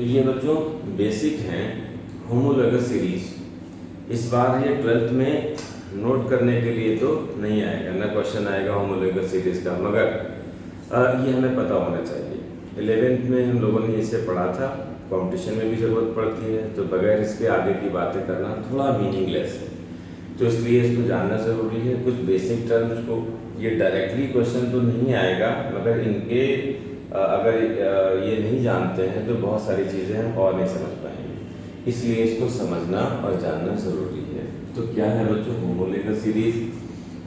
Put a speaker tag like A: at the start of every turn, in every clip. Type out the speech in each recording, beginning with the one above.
A: तो ये बच्चों बेसिक हैं होमोलोगस सीरीज। इस बार ये 12th में नोट करने के लिए तो नहीं आएगा, ना क्वेश्चन आएगा होमोलोगस सीरीज का, मगर ये हमें पता होना चाहिए। 11th में हम लोगों ने इसे पढ़ा था, कंपटीशन में भी ज़रूरत पड़ती है, तो बगैर इसके आगे की बातें करना थोड़ा मीनिंगलेस है, तो इसलिए इसको जानना ज़रूरी है। कुछ बेसिक टर्म्स को ये डायरेक्टली क्वेश्चन तो नहीं आएगा, मगर इनके अगर ये नहीं जानते हैं तो बहुत सारी चीज़ें हम और नहीं समझ पाएंगे, इसलिए इसको समझना और जानना ज़रूरी है। तो क्या है बच्चों होमोलोगस सीरीज?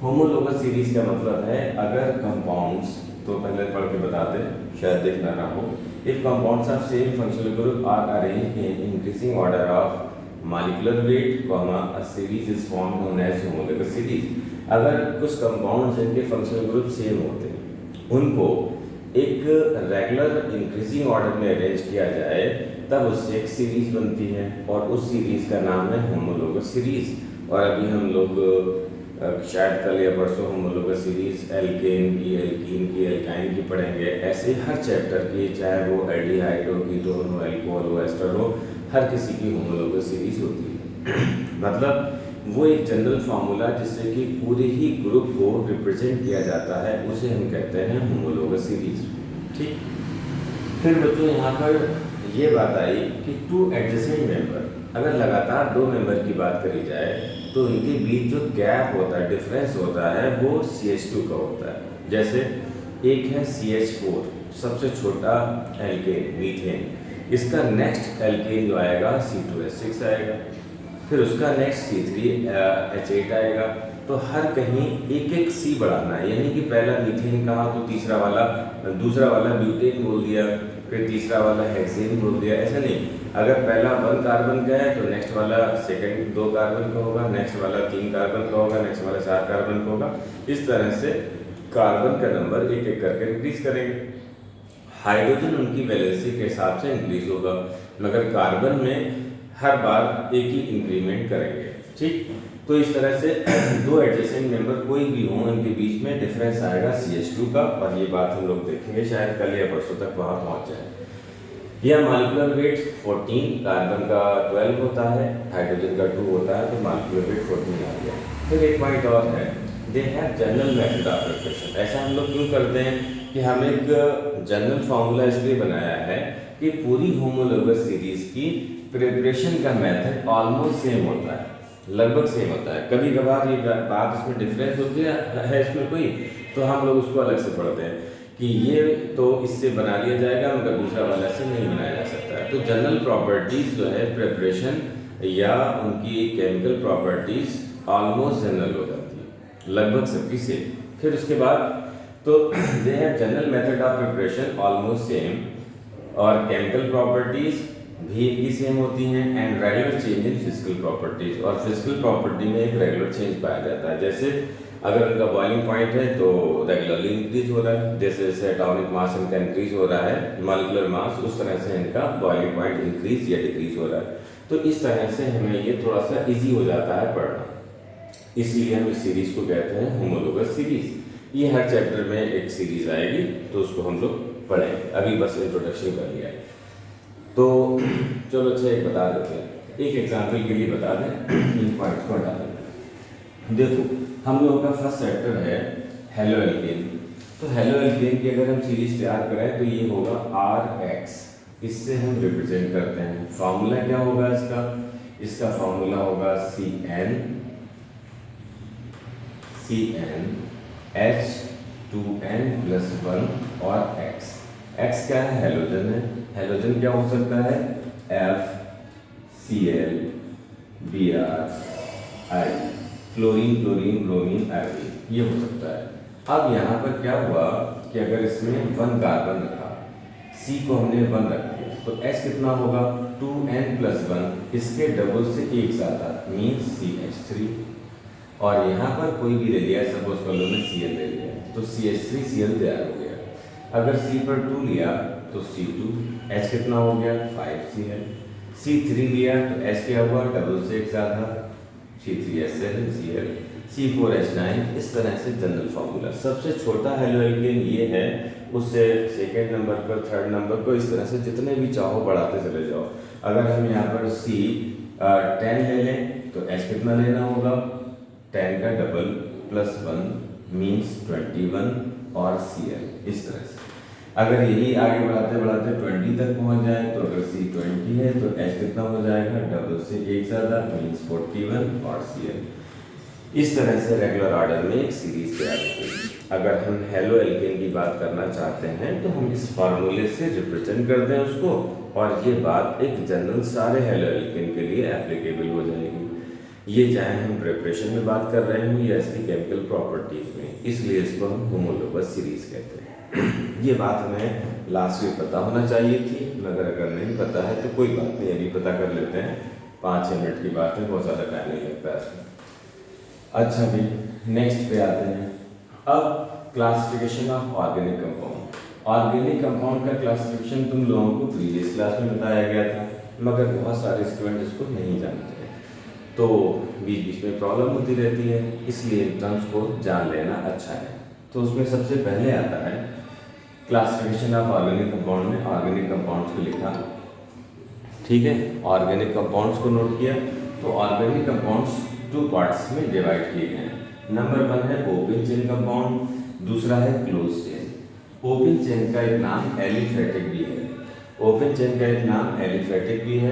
A: होमोलोगस सीरीज का मतलब है अगर कंपाउंड्स, तो पहले पढ़ के बता दें, शायद देखना ना हो। If compounds of same functional group are arranged in increasing order of molecular weight, a series is formed known as homologous series. अगर कुछ कंपाउंड्स जिनके फंक्शनल ग्रुप सेम होते हैं उनको एक रेगुलर इंक्रीजिंग ऑर्डर में अरेंज किया जाए, तब उससे एक सीरीज बनती है और उस सीरीज का नाम है होमोलोगस सीरीज। और अभी हम लोग शायद कल या परसों होमोलोगस सीरीज एल्केन की, एल्कीन की, एल्काइन की पढ़ेंगे। ऐसे हर चैप्टर की, चाहे वो एल्डिहाइड हो, कीटोन हो, अल्कोहल हो, एस्टर हो, हर किसी की होमोलोगस सीरीज होती है। मतलब वो एक जनरल फार्मूला जिससे कि पूरे ही ग्रुप को रिप्रेजेंट किया जाता है, उसे हम कहते हैं होमोलोगस सीरीज। ठीक, फिर बच्चों यहाँ पर ये बात आई कि टू एडजेसेंट मेंबर, अगर लगातार दो मेंबर की बात करी जाए तो उनके बीच जो गैप होता है, डिफरेंस होता है, वो CH2 का होता है। जैसे एक है CH4, सबसे छोटा एल्केन मीथेन, इसका नेक्स्ट एल्केन जो आएगा C2H6 आएगा, फिर उसका नेक्स्ट C3H8 आएगा। तो हर कहीं एक एक C बढ़ाना है, यानी कि पहला मीथेन कहा तो तीसरा वाला, दूसरा वाला ब्यूटेन बोल दिया, फिर तीसरा वाला हेक्सेन बोल दिया। ऐसा नहीं, अगर पहला 1 कार्बन का है तो नेक्स्ट वाला सेकंड 2 कार्बन का होगा, नेक्स्ट वाला 3 कार्बन का होगा, नेक्स्ट वाला 4 कार्बन का होगा। इस तरह से कार्बन का नंबर एक एक करके इंक्रीज करेंगे। हाइड्रोजन उनकी वैलेंसी के हिसाब से इंक्रीज होगा, मगर कार्बन में हर बार एक ही इंक्रीमेंट करेंगे। ठीक, तो इस तरह से दो एडजेसेंट मेंबर कोई भी हो, उनके बीच में डिफरेंस आएगा CH2 का, और ये बात हम लोग देखेंगे शायद कल या परसों तक वहाँ पहुँच जाए। यह मॉलिक्यूलर वेट 14, कार्बन का 12 होता है, हाइड्रोजन का 2 होता है, तो मॉलिक्यूलर वेट 14 आ गया। फिर एक पॉइंट और है, they have general method of preparation. ऐसा हम लोग क्यों करते हैं कि हम एक जनरल फार्मूला इसलिए बनाया है कि पूरी होमोलोगस सीरीज की प्रिपरेशन का मेथड ऑलमोस्ट सेम होता है, लगभग सेम होता है। कभी कभार ये बात इसमें डिफरेंस होती है इसमें कोई, तो हम लोग उसको अलग से पढ़ते हैं कि ये तो इससे बना लिया जाएगा, मगर दूसरा वाला से नहीं बनाया जा सकता है। तो जनरल प्रॉपर्टीज जो है प्रिपरेशन या उनकी केमिकल प्रॉपर्टीज ऑलमोस्ट जनरल हो जाती है, लगभग सबकी सेम। फिर उसके बाद तो they have general method of preparation almost same, और केमिकल प्रॉपर्टीज भी इनकी सेम होती हैं, and regular change in physical properties. और फिजिकल प्रॉपर्टी में एक रेगुलर चेंज पाया जाता है। जैसे अगर उनका बॉइलिंग पॉइंट है तो रेगुलरली इंक्रीज हो रहा है, जैसे जैसे एटॉमिक मास इनका इंक्रीज हो रहा है, मॉलिक्यूलर मास, उस तरह से इनका बॉइलिंग पॉइंट इंक्रीज या डिक्रीज हो रहा है। तो इस तरह से हमें ये थोड़ा सा इजी हो जाता है पढ़ना, इसलिए हम इस सीरीज को कहते हैं होमोलोगस सीरीज। ये हर चैप्टर में एक सीरीज आएगी, तो उसको हम लोग पढ़ेंगे। अभी बस इंट्रोडक्शन कर लिया है, तो चलो अच्छा एक बता देते हैं, एक एग्जाम्पल के लिए बता दें, इन पॉइंट्स को हटा दें। देखो हम लोगों का फर्स्ट चैप्टर है हेलो एल्केन। तो हेलो एल्केन की अगर हम सीरीज तैयार करें तो ये होगा RX, इससे हम रिप्रेजेंट करते हैं। फार्मूला क्या होगा इसका? इसका फार्मूला होगा CnH2n+1 और X। X क्या है? हेलोजन है। हेलोजन क्या हो सकता है? FCl Br I, chlorine chlorine bromine iodine, ये हो सकता है। अब यहाँ पर क्या हुआ कि अगर इसमें 1 कार्बन रखा, C को हमने 1 रख दिया, तो H कितना होगा? 2n+1, इसके डबल से एक ज़्यादा, मीन्स CH3। और यहाँ पर कोई भी ले लिया, सपोज कर लो मैं Cl ले लिया, तो CH3Cl तैयार हो गया। अगर C पर 2 लिया तो C2, H कितना हो गया? 5Cl। C3 लिया तो H क्या हुआ? डबल से एक ज़्यादा, C3H7Cl, C4H9। इस तरह से जनरल फार्मूला। सबसे छोटा हेलो एल्केन ये है, उससे सेकेंड नंबर पर, थर्ड नंबर पर, इस तरह से जितने भी चाहो बढ़ाते चले जाओ। अगर हम यहाँ पर C 10 ले लें तो H कितना लेना होगा, 10 का डबल प्लस 1 मीन्स 21 और Cl, इस तरह से। अगर यही आगे बढ़ाते बढ़ाते 20 तक पहुंच जाए तो अगर C 20 है तो H कितना हो जाएगा, डबल से एक ज़्यादा मीन्स 41 और Cl। इस तरह से रेगुलर ऑर्डर में एक सीरीज तैयार होती है। अगर हम हेलो एल्केन की बात करना चाहते हैं तो हम इस फार्मूले से रिप्रेजेंट कर दें उसको, और ये बात एक जनरल सारे हेलो एल्केन के लिए एप्लीकेबल हो जाएगी। ये चाहे हम प्रिपरेशन में बात कर रहे हों या इसकी केमिकल प्रॉपर्टीज में, इसलिए इसको हम होमोलोगस सीरीज कहते हैं। ये बात हमें लास्ट वीक पता होना चाहिए थी, मगर अगर नहीं पता है तो कोई बात नहीं, अभी पता कर लेते हैं। 5-6 मिनट की बात है, बहुत ज़्यादा टाइम नहीं लगता इसमें। अच्छा भी, नेक्स्ट पे आते हैं। अब classification of organic compound. Organic compound का क्लासिफिकेशन तुम लोगों को प्रीवियस क्लास में बताया गया था, मगर बहुत सारे स्टूडेंट इसको नहीं जानते हैं, तो बीच बीच में प्रॉब्लम होती रहती है, इसलिए इन टर्म्स को जान लेना अच्छा है। तो उसमें सबसे पहले आता है क्लासिफिकेशन ऑफ ऑर्गेनिक कंपाउंड में ऑर्गेनिक कंपाउंड्स को लिखा, ठीक है। ऑर्गेनिक कंपाउंड्स को नोट किया, तो ऑर्गेनिक कंपाउंड्स 2 पार्ट्स में डिवाइड किए गए हैं। नंबर 1 है ओपन चेन कंपाउंड, दूसरा है क्लोज चेन। ओपन चेन का एक नाम एलिफेटिक भी है। ओपन चेन का एक नाम एलिफेटिक भी है,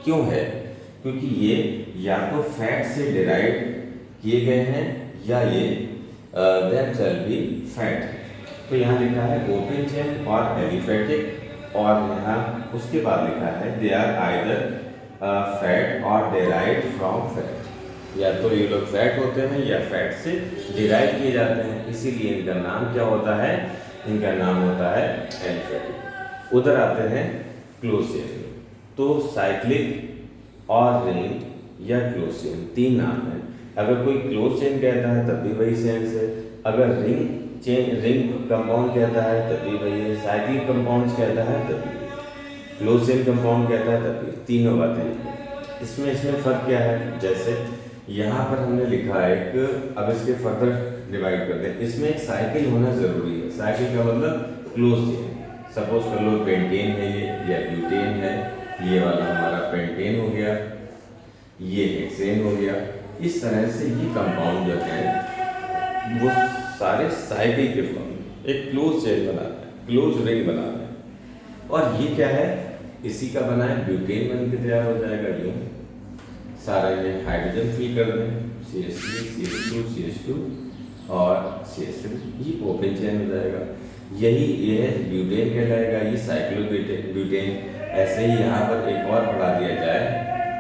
A: क्यों है? क्योंकि ये या तो फैट से डिराइव किए गए हैं या ये themselves भी फैट है। तो यहाँ लिखा है ओपन चेन और एलिफेटिक, और यहाँ उसके बाद लिखा है दे आर आइदर फैट और डिराइव्ड फ्रॉम फैट। या तो ये लोग फैट होते हैं या फैट से डिराइव किए जाते हैं, इसीलिए इनका नाम क्या होता है? इनका नाम होता है एलिफेटिक। उधर आते हैं क्लोज चेन। तो साइक्लिक और रिंग या क्लोज चेन 3 नाम है। अगर कोई क्लोज चेन कहता है तब भी वही सेंस है, अगर रिंग कंपाउंड कहता है तब भी वही है, साइक्लिक कंपाउंड्स कहता है तब भी, क्लोज चेन कंपाउंड कहता है तब भी, तीनों बातें। इसमें फ़र्क क्या है? जैसे यहाँ पर हमने लिखा है एक, अब इसके फर्दर डिवाइड कर दें। इसमें एक साइकिल होना ज़रूरी है। साइकिल का मतलब क्लोज चेन। सपोज कर लो पेंटेन है ये या ब्यूटेन है, ये वाला हमारा पेंटेन हो गया, ये हेक्सेन हो गया। इस तरह से ये कंपाउंड जो है वो सारे साइकिल के फॉर्म में एक क्लोज चेन बना रहे हैं, क्लोज रिंग बना रहे हैं। और ये क्या है? इसी का बना है ब्यूटेन बन के तैयार हो जाएगा। यूँ सारे में हाइड्रोजन फिल कर दें, CH3 CH2 CH2 और CH3, ये ओपन चेन हो जाएगा। ये है ब्यूटेन कहलाएगा, ये साइक्लोब्यूटेन। ऐसे ही यहाँ पर एक और बढ़ा दिया जाए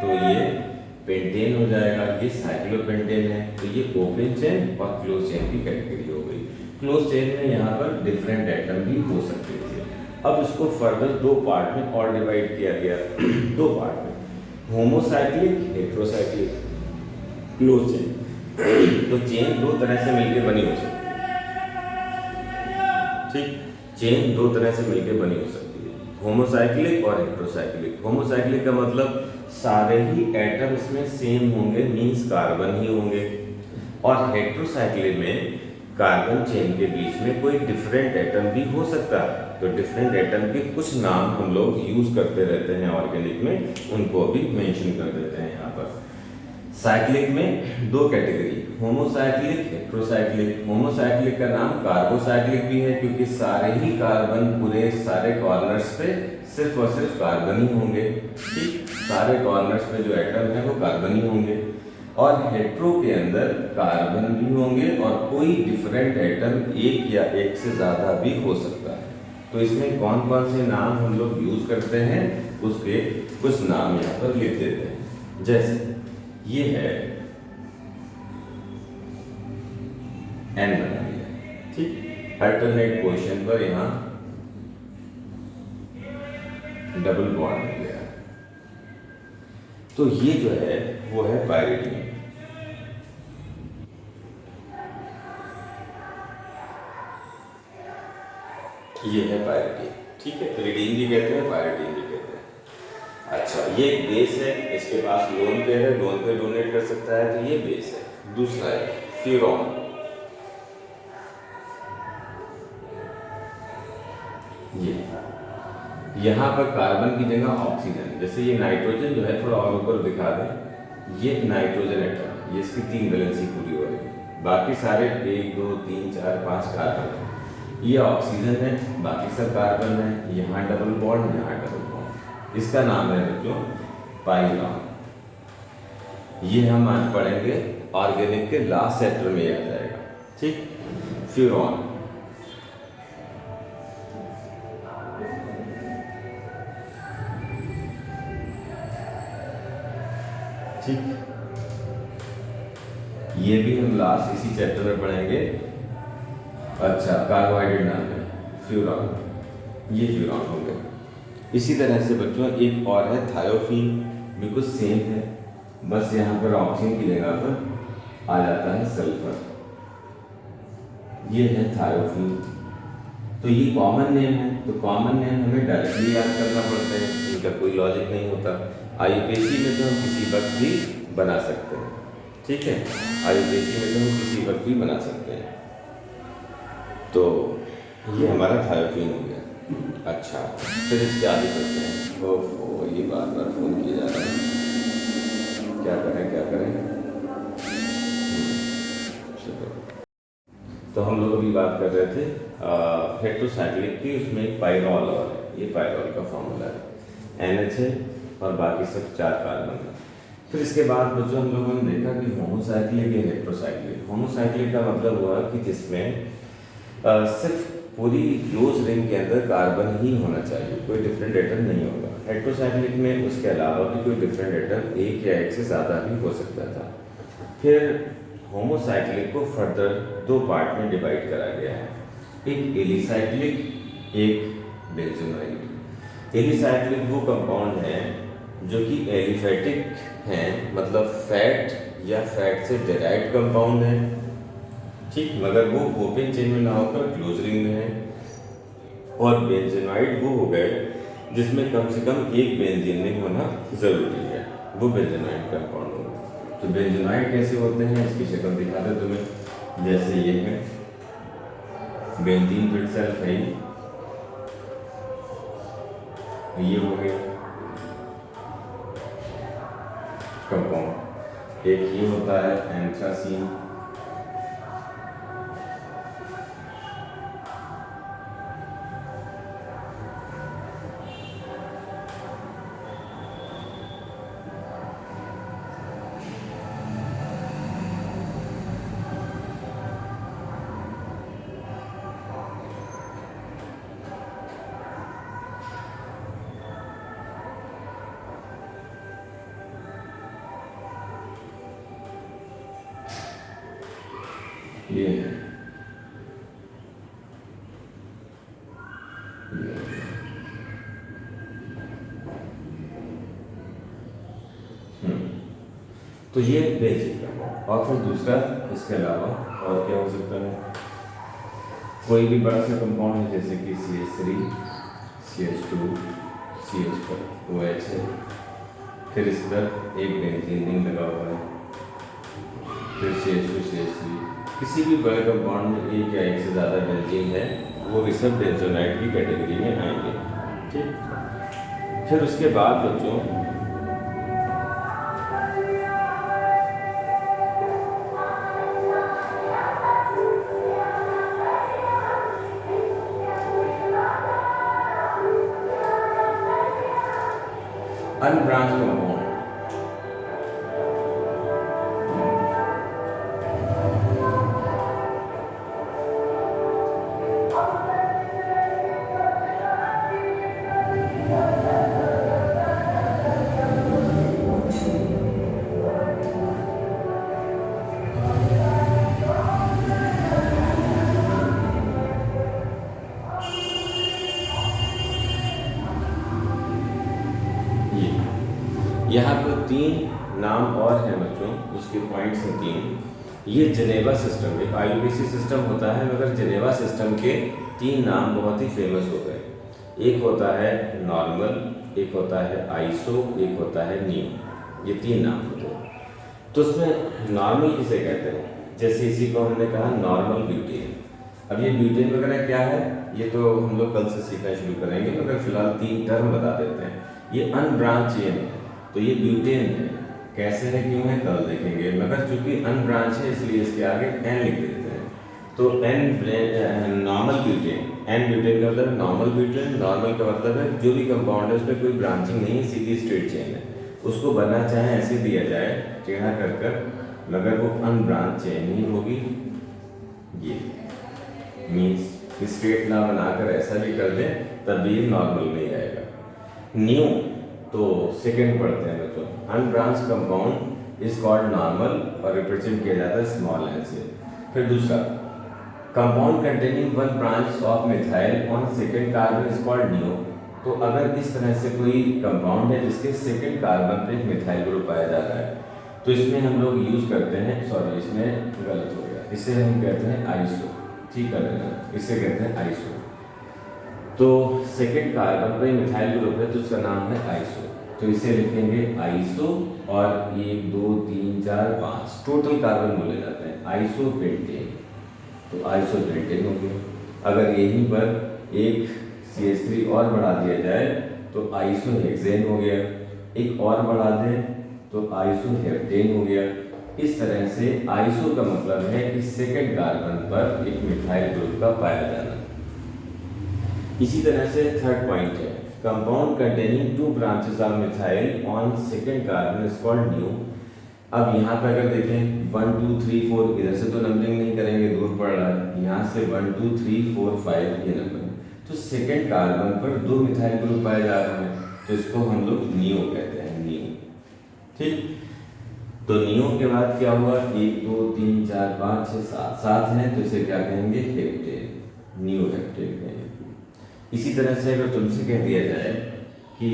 A: तो ये पेंटेन हो जाएगा, ये साइक्लोपेंटेन है। तो ये ओपन चेन और क्लोज चेन की कैटेगरी हो गई। क्लोज चेन में यहाँ पर डिफरेंट एटम भी हो सकते थे। अब इसको फर्दर 2 पार्ट में और डिवाइड किया गया। 2 पार्ट में, होमोसाइक्लिक, हेट्रोसाइक्लिक, क्लोज चेन। तो चेन 2 तरह से मिलकर बनी हो सकती है, ठीक। चेन 2 तरह से मिलकर बनी हो सकती है, होमोसाइक्लिक और हेट्रोसाइक्लिक। होमोसाइक्लिक का मतलब सारे ही एटम इसमें सेम होंगे, मींस कार्बन ही होंगे। और हेट्रोसाइक्लिक में कार्बन चेन के बीच में कोई डिफरेंट एटम भी हो सकता है। तो डिफरेंट एटम के कुछ नाम हम लोग यूज करते रहते हैं ऑर्गेनिक में, उनको भी मेंशन कर देते हैं यहाँ पर। साइक्लिक में 2 कैटेगरी, होमोसाइक्लिक, हेट्रोसाइक्लिक। होमोसाइक्लिक का नाम कार्बोसाइक्लिक भी है, क्योंकि सारे ही कार्बन पूरे सारे कॉर्नर्स पे सिर्फ और सिर्फ कार्बन ही होंगे, ठीक। सारे कॉर्नर्स पे जो एटम है वो कार्बन ही होंगे। और हेट्रो के अंदर कार्बन भी होंगे और कोई डिफरेंट एटम एक या एक से ज़्यादा भी हो सकता है। तो इसमें कौन कौन से नाम हम लोग यूज करते हैं, उसके कुछ नाम यहाँ पर लिख देते हैं। जैसे ये है N बना लिया, ठीक। अल्टरनेट पोजीशन पर यहाँ डबल बॉन्ड हो गया। तो ये जो है वो है पायरिडीन। ये है पायरिडीन, ठीक है। रिडीन भी कहते हैं, पायरिडीन भी कहते हैं। अच्छा, ये एक बेस है, इसके पास लोन पेयर है, लोन पेयर डोनेट कर सकता है, तो ये बेस है। दूसरा है फ्यूरॉन। ये यहाँ पर कार्बन की जगह ऑक्सीजन, जैसे ये नाइट्रोजन जो है थोड़ा और ऊपर दिखा दें, ये नाइट्रोजन एटम है, ये इसकी 3 वैलेंसी पूरी हो रही है, बाकी सारे 1 2 3 4 5 कार्बन है, ये ऑक्सीजन है, बाकी सब कार्बन है, यहाँ डबल बॉन्ड, यहाँ डबल बॉन्ड, इसका नाम है बच्चों पाइलॉन। ये हम आज पढ़ेंगे ऑर्गेनिक के लास्ट चैप्टर में आ जाएगा, ठीक। फ्यूरॉन, ठीक, ये भी हम लास्ट इसी चैप्टर में पढ़ेंगे। अच्छा, कार्बोहाइड्रेट नाम है फ्यूरॉन, ये फ्यूरॉन हो गया। इसी तरह से बच्चों एक और है थायोफीन, बिल्कुल सेम है, बस यहाँ पर ऑक्सीजन की जगह पर आ जाता है सल्फर, ये है थायोफीन। तो ये कॉमन नेम है, तो कॉमन नेम हमें डायरेक्टली याद करना पड़ता है, इनका कोई लॉजिक नहीं होता। आईयूपीएसी में तो हम किसी वक्त भी बना सकते हैं, ठीक है, आईयूपीएसी में तो हम किसी वक्त भी बना सकते हैं। तो ये हमारा थायोफीन हो गया। अच्छा, फिर इसके आगे चलते हैं। ओहो, ये बार बार फोन किया जा रहा है, क्या करें क्या करें। तो हम लोग अभी बात कर रहे थे हेट्रोसाइक्लिक की, उसमें एक पाइरॉल और है, ये पाइरॉल का फॉर्मूला है, NH है और बाकी सब 4 कार्बन है। फिर इसके बाद बच्चों हम लोगों ने देखा कि होमोसाइक्लिक या हेट्रोसाइक्लिक। होमोसाइक्लिक का मतलब हुआ कि जिसमें सिर्फ पूरी क्लोज रिंग के अंदर कार्बन ही होना चाहिए, कोई डिफरेंट एटम नहीं होगा। हेट्रोसाइक्लिक में उसके अलावा भी कोई डिफरेंट एटम एक या एक से ज़्यादा भी हो सकता था। फिर होमोसाइक्लिक को फर्दर 2 पार्ट में डिवाइड करा गया है, एक एलिसाइक्लिक, एक बेंजोनाइट। एलिसाइक्लिक वो कंपाउंड है जो कि एलिफेटिक हैं, मतलब फैट या फैट से डेराइव्ड कंपाउंड है, ठीक, मगर वो ओपन चेन में ना होकर क्लोज रिंग में है। और बेंजोनाइट वो हो गए जिसमें कम से कम एक बेंजीन रिंग होना जरूरी है, वो बेंजोनाइट कंपाउंड होगा। तो बेंजोनाइट कैसे होते हैं इसकी शक्ल दिखा दे तुम्हें, जैसे ये है बेंजीन फिट सेल्फ है, ये हो गया कंपाउंड। एक ये होता है एंथ्रासीन, ये है तो ये बेसिक है। और फिर दूसरा इसके अलावा और क्या हो सकता है, कोई भी बड़ा सा कंपाउंड है जैसे कि CH3, CH2, CH4, OH है, फिर इस पर एक बेंजीन रिंग लगा हुआ है, फिर CH2, CH3, किसी भी बड़े कंपाउंड में एक या एक से ज़्यादा बेंजीन है, वो भी सब बेंजोनाइट की कैटेगरी में आएंगे, ठीक। फिर उसके बाद बच्चों अनब्रांच कंपाउंड, यहाँ पर 3 नाम और हैं बच्चों, उसके पॉइंट्स हैं 3। ये जेनेवा सिस्टम, एक आईयूपीएसी सिस्टम होता है, मगर जेनेवा सिस्टम के 3 नाम बहुत ही फेमस हो गए। एक होता है नॉर्मल, एक होता है आइसो, एक होता है न्यू, ये 3 नाम होते हैं। तो उसमें नॉर्मल किसे कहते हैं, जैसे इसी को हमने कहा नॉर्मल ब्यूटेन, अब ये ब्यूटेन वगैरह क्या है ये तो हम लोग कल से सीखना शुरू करेंगे, मगर फिलहाल 3 टर्म बता देते हैं। ये अनब्रांच चेन है, तो ये ब्यूटेन है। कैसे है क्यों है कल देखेंगे, मगर चूंकि अनब्रांच है इसलिए इसके आगे एन लिख देते हैं। तो n normal butane, n butane का मतलब नॉर्मल ब्यूटेन। नॉर्मल का मतलब है जो भी कंपाउंड है उसमें कोई ब्रांचिंग नहीं है, सीधी स्ट्रेट चेन है। उसको बनना चाहे ऐसे दिया जाए टेढ़ा कर, मगर वो अनब्रांच चेन ही होगी। ये मीन्स स्ट्रेट ना बनाकर ऐसा भी कर दें तब भी नॉर्मल नहीं आएगा। न्यू तो सेकंड पढ़ते हैं बच्चों। Unbranch compound is called normal और रिप्रेजेंट किया जाता है स्मॉल एन से। फिर दूसरा compound containing one branch of methyl on second carbon is called new. तो अगर इस तरह से कोई कंपाउंड है जिसके सेकंड कार्बन पे एक मिथाइल ग्रुप पाया जा रहा है तो इसमें हम लोग यूज करते हैं, सॉरी इसमें गलत हो गया, इसे हम कहते हैं आइसो। ठीक है, इसे कहते हैं आइसो। तो सेकंड कार्बन पे मिथाइल ग्रुप है तो उसका नाम है आइसो। तो इसे लिखेंगे आइसो और 1 2 3 4 5 टोटल कार्बन बोले जाते हैं आइसो पेंटेन। तो आइसो पेंटेन हो गया। अगर यहीं पर एक CH3 और बढ़ा दिया जाए तो आइसो हेक्सेन हो गया, एक और बढ़ा दें तो आइसो हेप्टेन हो गया। इस तरह से आइसो का मतलब है कि सेकंड कार्बन पर एक मिथाइल ग्रुप का पाया जाना। इसी तरह से थर्ड पॉइंट है compound containing 2 branches of methyl on second carbon is called new. अब यहाँ पे अगर देखें 1 2 3 4, इधर से तो नंबरिंग नहीं करेंगे, दूर पड़ रहा है, यहाँ से 1 2 3 4 5 ये नंबर। तो सेकंड कार्बन पर 2 मिथाइल ग्रुप पाए जा रहे हैं तो इसको हम लोग नियो कहते हैं, नियो। ठीक, तो नियो के बाद क्या हुआ 1 2 3 4 5 6 7 7 है तो इसे क्या कहेंगे हेप्टेन, नियो हेप्टेन कहेंगे। इसी तरह से अगर तुमसे कह दिया जाए कि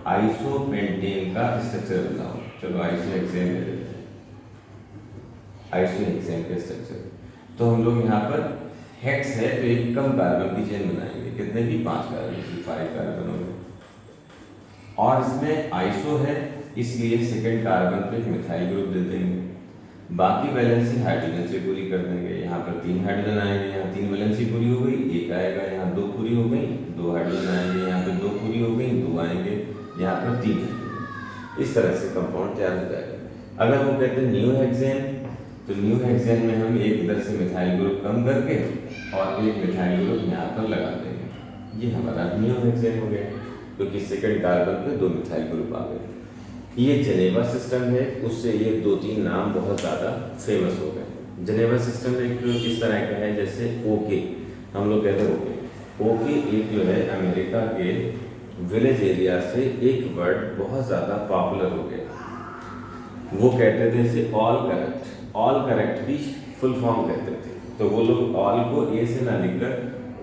A: आइसोपेंटेन का स्ट्रक्चर बताओ, चलो आइसोहेक्सेन ले लेते हैं, आइसोहेक्सेन का स्ट्रक्चर। तो हम लोग यहाँ पर हेक्स है तो एक कम कार्बन की चेन बनाएंगे, कितने की 5 कार्बन की, 5 कार्बन हो गए। और इसमें आइसो है इसलिए सेकंड कार्बन पे मिथाइल ग्रुप दे देंगे, बाकी वैलेंसी हाइड्रोजन से पूरी कर देंगे। यहाँ पर 3 हाइड्रोजन आएंगे, यहाँ 3 वैलेंसी पूरी हो गई, 1 आएगा, यहाँ 2 पूरी हो गई, 2 हाइड्रोजन आएंगे, यहाँ पे 2 पूरी हो गई, 2 आएंगे, यहाँ पर 3 आएंगे। इस तरह से कंपाउंड तैयार हो जाएगा। अगर वो कहते हैं न्यू हेक्सेन तो न्यू हेक्सेन में हम एक इधर से मिथाइल ग्रुप कम करके और एक मिथाइल ग्रुप यहाँ पर लगा देंगे, ये हमारा न्यू हेक्सेन हो गया क्योंकि सेकंड कार्बन पे 2 मिथाइल ग्रुप आ गए। ये जेनेवा सिस्टम है, उससे ये 2-3 नाम बहुत ज़्यादा फेमस हो गए। जेनेवा सिस्टम एक इस तरह का है जैसे ओके, हम लोग कहते हैं ओके। ओके एक जो है अमेरिका के विलेज एरिया से एक वर्ड बहुत ज़्यादा पॉपुलर हो गया। वो कहते थे इसे ऑल करेक्ट, ऑल करेक्ट की फुल फॉर्म कहते थे। तो वो लोग ऑल को ए से ना लिखकर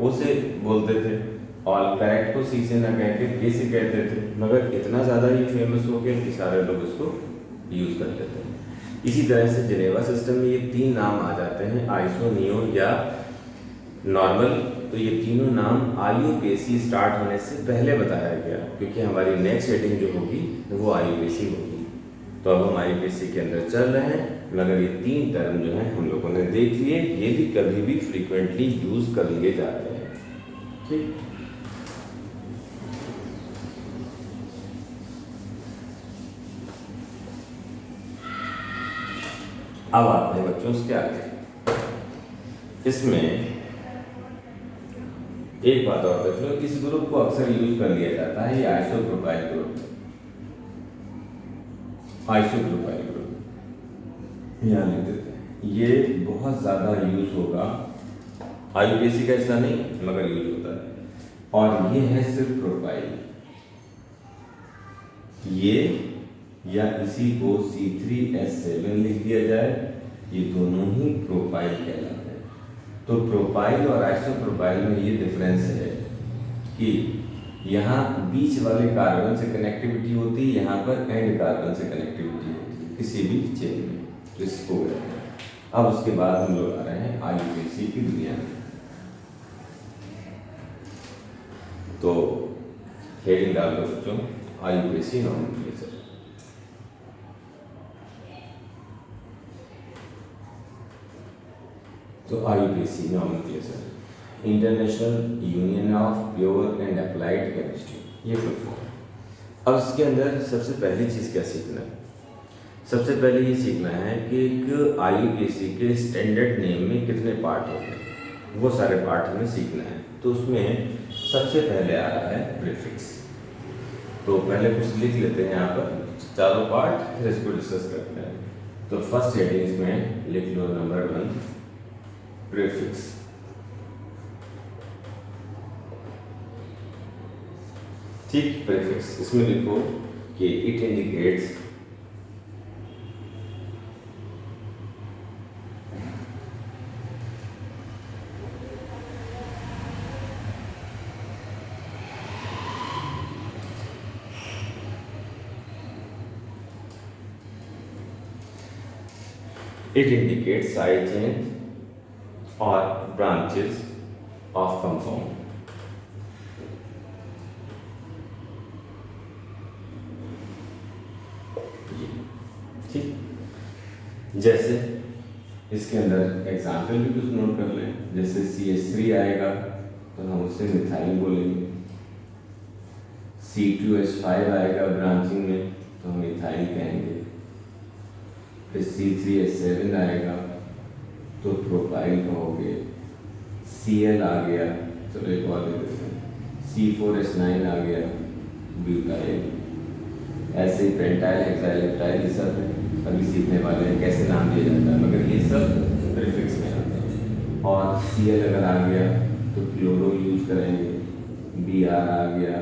A: ओ से बोलते थे, ऑल करेक्ट को सी से ना कह के ए से कहते थे, मगर इतना ज़्यादा ये फेमस हो गया कि सारे लोग इसको यूज़ करते थे। इसी तरह से जेनेवा सिस्टम में ये 3 नाम आ जाते हैं, आइसो, नियो या नॉर्मल। तो ये तीनों नाम IUPAC स्टार्ट होने से पहले बताया गया क्योंकि हमारी नेक्स्ट हेडिंग जो होगी वो IUPAC होगी। तो अब हम IUPAC के अंदर चल रहे हैं, मगर ये 3 टर्म जो हैं हम लोगों ने देख लिए, ये भी कभी भी फ्रीक्वेंटली यूज़ कर लिए जाते हैं। ठीक, अब आते हैं बच्चों इसके आगे। इसमें एक बात और देख लो, इस ग्रुप को अक्सर यूज कर लिया जाता है, ये आइसोप्रोपाइल ग्रुप, आइसोप्रोपाइल ग्रुप यहाँ लिख देते हैं। ये बहुत ज़्यादा यूज होगा, IUPAC का ऐसा नहीं मगर यूज होता है। और ये है सिर्फ प्रोपाइल, ये या इसी को C3H7 लिख दिया जाए, ये दोनों ही प्रोपाइल कहलाते हैं। तो प्रोपाइल और आइसोप्रोपाइल में ये डिफरेंस है कि यहाँ बीच वाले कार्बन से कनेक्टिविटी होती है, यहाँ पर एंड कार्बन से कनेक्टिविटी होती है किसी भी चेन में। तो इसको अब उसके बाद हम लोग आ रहे हैं IUPAC की दुनिया में। तो हेडिंग डाल दो बच्चों, IUPAC नॉमेनक्लेचर। तो तो IUPAC nomenclature, international union of pure and applied chemistry, ये फुल फॉर्म। अब इसके अंदर सबसे पहली चीज़ क्या सीखना है? सबसे पहले ये सीखना है कि एक IUPAC के स्टैंडर्ड नेम में कितने पार्ट होते हैं, वो सारे पार्ट हमें सीखना है। तो उसमें सबसे पहले आ रहा है प्रीफिक्स। तो पहले कुछ लिख लेते हैं यहाँ पर चारों पार्ट, फिर इसको डिस्कस करते हैं। तो फर्स्ट हेडिंग इसमें लिख लो नंबर 1 प्रीफिक्स। ठीक, प्रीफिक्स इसमें लिखो कि it indicates side chain or branches of compound। ठीक, जैसे इसके अंदर एग्जाम्पल भी कुछ नोट कर लें। जैसे CH3 आएगा तो हम उसे मिथाइल बोलेंगे, C2H5 आएगा ब्रांचिंग में तो हम मिथाइल कहेंगे, फिर C3H7 आएगा तो प्रोपाइल कहोगे, Cl आ गया, चलो एक और ले लेते हैं, C4H9 आ गया ब्यूटाइल। ऐसे ही पेंटाइल, हेक्साइल, हेप्टाइल, ये सब अभी सीखने वाले हैं कैसे नाम दिया जाता है, मगर ये सब प्रीफिक्स में आते हैं। और Cl अगर आ गया तो क्लोरो यूज़ करेंगे, Br आ गया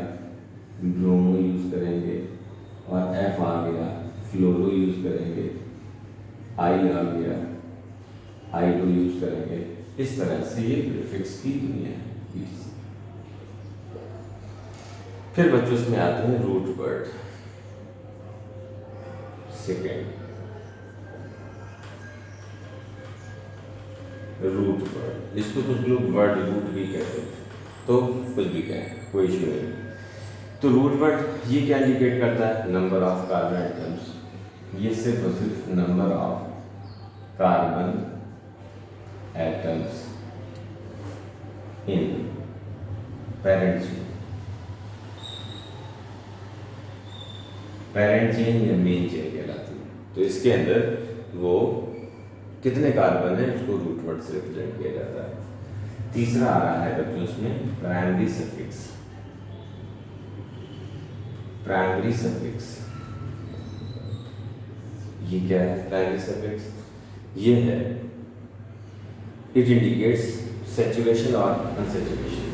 A: ब्रोमो यूज़ करेंगे, और F आ गया फ्लोरो यूज़ करेंगे, I आ गया I2 यूज़ करेंगे। इस तरह से ये प्रीफिक्स की दुनिया है। फिर बच्चों इसमें आते हैं root word. Second, root word, इसको कुछ लोग वर्ड रूट भी कहते हैं, तो कुछ भी कहें, कोई इशू नहीं। तो रूट वर्ड ये क्या इंडिकेट करता है? Number of carbon atoms. ये सिर्फ और सिर्फ number of carbon atoms in parent chain. Parent chain या मेन चेन कहलाती है। तो इसके अंदर वो कितने कार्बन है उसको रूट वर्ड से रिप्रेजेंट किया जाता है। तीसरा आ रहा है बच्चों इसमें प्राइमरी सफिक्स। प्राइमरी सफिक्स ये क्या है? प्राइमरी सफिक्स ये है, इट इंडिकेट्स सैचुरेशन और अनसैचुरेशन।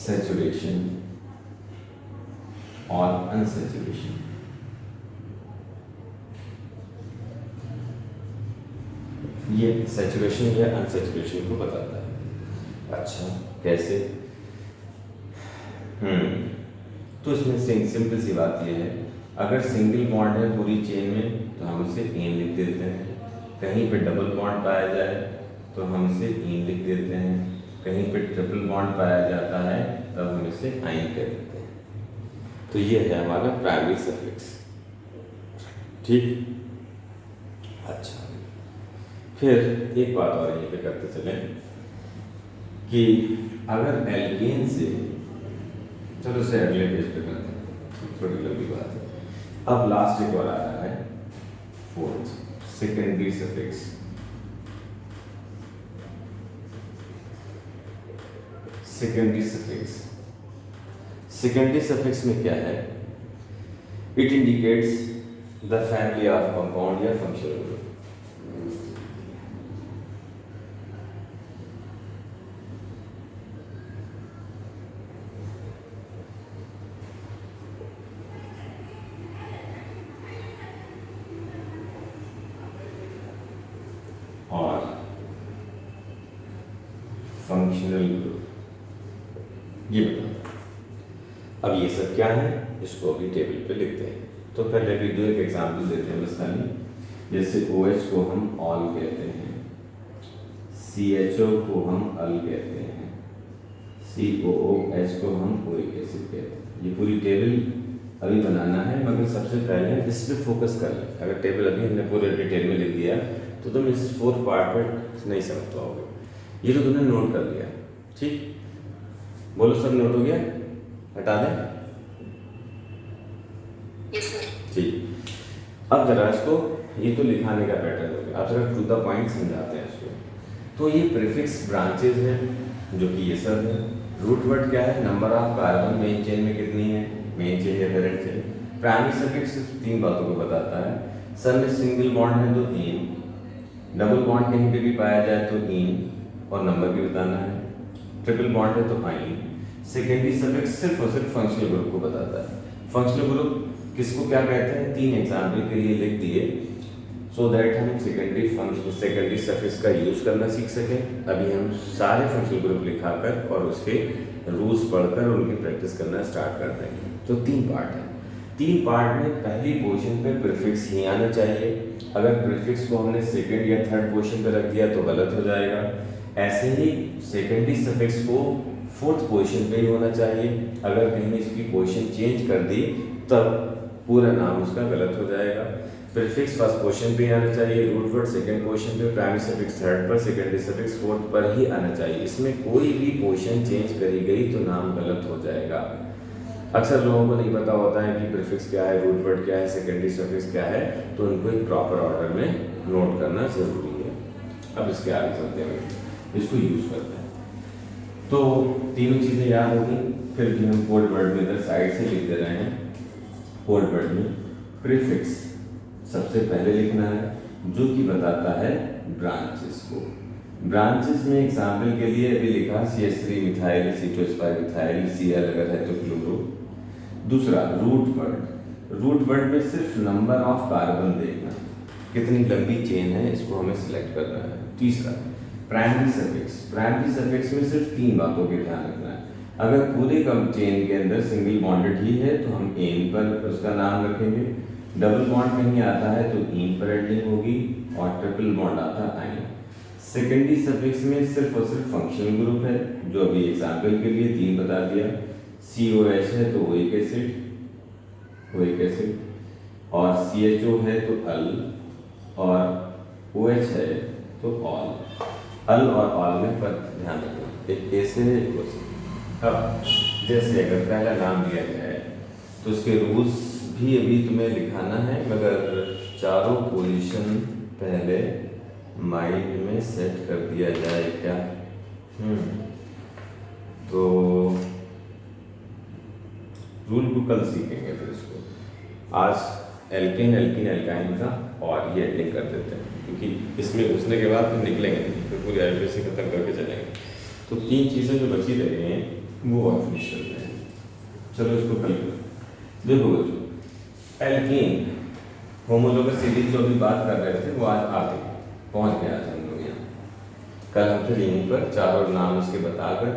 A: सैचुरेशन और अनसैचुरेशन, ये सैचुरेशन या अनसैचुरेशन को बताता है। अच्छा, कैसे? तो इसमें सिंपल सी बात यह है, अगर सिंगल बॉन्ड है पूरी चेन में तो हम इसे एन लिख देते हैं, कहीं पे डबल बॉन्ड पाया जाए तो हम इसे इन लिख देते हैं, कहीं पे ट्रिपल बॉन्ड पाया जाता है तब हम इसे आइन कह देते हैं। तो ये है हमारा प्राइमरी सफिक्स। ठीक, अच्छा, फिर एक बात और यहीं पे करते चलें कि अगर एल्केन से, चलो से अगले पेज पे करते हैं, थोड़ी लंबी बात है। अब लास्ट एक और आ रहा है fourth, secondary suffix. Secondary suffix, secondary suffix में क्या है? It indicates the family of compound या फंक्शनल ग्रुप। और फंक्शनल ग्रुप ये बताओ। अब ये सब क्या है इसको अभी टेबल पे लिखते हैं। तो पहले भी दो एक एग्जाम्पल देते हैं बस खाली। जैसे OH को हम ऑल कहते हैं, CHO को हम अल कहते हैं, COOH को हम ओइक एसिड कहते हैं। ये पूरी टेबल अभी बनाना है, मगर सबसे पहले इस पर फोकस कर लें। अगर टेबल अभी हमने पूरे डिटेल में लिख दिया तो तुम इस 4 पार्ट में नहीं समझ पाओगे। ये तो तुमने नोट कर लिया, ठीक, बोलो सब नोट हो गया, हटा दें? ठीक, अब जरा इसको, ये तो लिखाने का पैटर्न हो गया, अब जरा टू द पॉइंट समझाते हैं इसको। तो ये प्रीफिक्स ब्रांचेज हैं जो कि ये सब है। रूट वर्ड क्या है? Number of carbon main chain में कितनी है, मेन चेन या पेरेंट चेन। प्राइमरी सफिक्स सिर्फ 3 बातों को बताता है। सब में सिंगल बॉन्ड है तो इन, डबल बॉन्ड कहीं पे भी पाया जाए तो इन और नंबर भी बताना है, ट्रिपल बॉन्ड है तो आइन। सेकेंडरी सफिक्स सिर्फ और सिर्फ फंक्शनल ग्रुप को बताता है। फंक्शनल ग्रुप किसको क्या कहते हैं? 3 एग्जाम्पल के लिए लिख दिए सो दैट हम सेकेंडरी सफिक्स का यूज करना सीख सकें। अभी हम सारे फंक्शनल ग्रुप लिखाकर और उसके रूल्स पढ़कर उनकी प्रैक्टिस करना स्टार्ट कर देंगे। तो 3 पार्ट है। 3 पार्ट में पहली पोजीशन पे प्रीफिक्स ही आना चाहिए। अगर प्रीफिक्स को हमने सेकंड या थर्ड पोजीशन पे रख दिया तो गलत हो जाएगा। ऐसे ही सेकेंडरी सफिक्स को 4th पोजीशन पे ही होना चाहिए। अगर कहीं इसकी पोजीशन चेंज कर दी तब पूरा नाम उसका गलत हो जाएगा। प्रीफिक्स फर्स्ट पोजीशन पे आना चाहिए, रूट वर्ड सेकंड पोजीशन पे, प्राइमरी सफिक्स थर्ड पर, सेकेंडरी सफिक्स फोर्थ पर ही आना चाहिए। इसमें कोई भी पोजीशन चेंज करी गई तो नाम गलत हो जाएगा। अक्सर लोगों को नहीं पता होता है कि प्रीफिक्स क्या है, रूट वर्ड क्या है, सेकेंडरी सफिक्स क्या है, तो उनको एक प्रॉपर ऑर्डर में नोट करना जरूरी है। अब इसके आगे चलते हैं, इसको यूज करते हैं। तो तीनों चीजें याद होगी। फिर भी हम कोड वर्ड में इधर साइड से लिख दे रहे हैं। कोड वर्ड में प्रीफिक्स सबसे पहले लिखना है जो कि बताता है ब्रांचेस को। ब्रांचेस में एग्जाम्पल के लिए अभी लिखा CH3 methyl, C2H5 methyl, Cl अगर है तो क्लोरो। दूसरा रूट वर्ड, रूट वर्ड में सिर्फ नंबर ऑफ कार्बन देखना, कितनी लंबी चेन है इसको हमें सिलेक्ट करना है। तीसरा प्राइमरी सफिक्स, प्राइमरी सफिक्स में सिर्फ 3 बातों के ध्यान रखना है। अगर पूरे कम चेन के अंदर सिंगल बॉन्डेड ही है तो हम एन पर उसका नाम रखेंगे, डबल बॉन्ड कहीं आता है तो इन पर एंडिंग होगी और ट्रिपल बॉन्ड आता है आइन। सेकेंडरी सफिक्स में सिर्फ और सिर्फ फंक्शनल ग्रुप है जो अभी एग्जाम्पल के लिए 3 बता दिया। COH है तो ओइक एसिड, ओइक एसिड, और CHO है तो अल, और OH है तो ऑल। अल और ऑल में फर्क ध्यान रखना, एक ए से एक ओ से। अब जैसे अगर पहला नाम दिया जाए तो उसके रूल्स भी अभी तुम्हें लिखाना है, मगर चारों पोजीशन पहले माइंड में सेट कर दिया जाए क्या? तो रूल को कल सीखेंगे, फिर इसको आज एल्केन, एल्कीन, एल्काइन का और ये एडिंग कर देते हैं, क्योंकि इसमें घुसने के बाद फिर निकलेंगे नहीं, फिर पूरी आईपीसी खत्म करके चलेंगे। तो 3 चीज़ें जो बची रह गई हैं वो और फिनिश करते हैं। चलो इसको कल देखो बच्चों, एल्कीन होमोलोगस सीरीज जो अभी बात कर रहे थे वो आज आगे पहुंच गया था हम लोग यहाँ। कल हम फिर यहीं पर चारों नाम उसके बताकर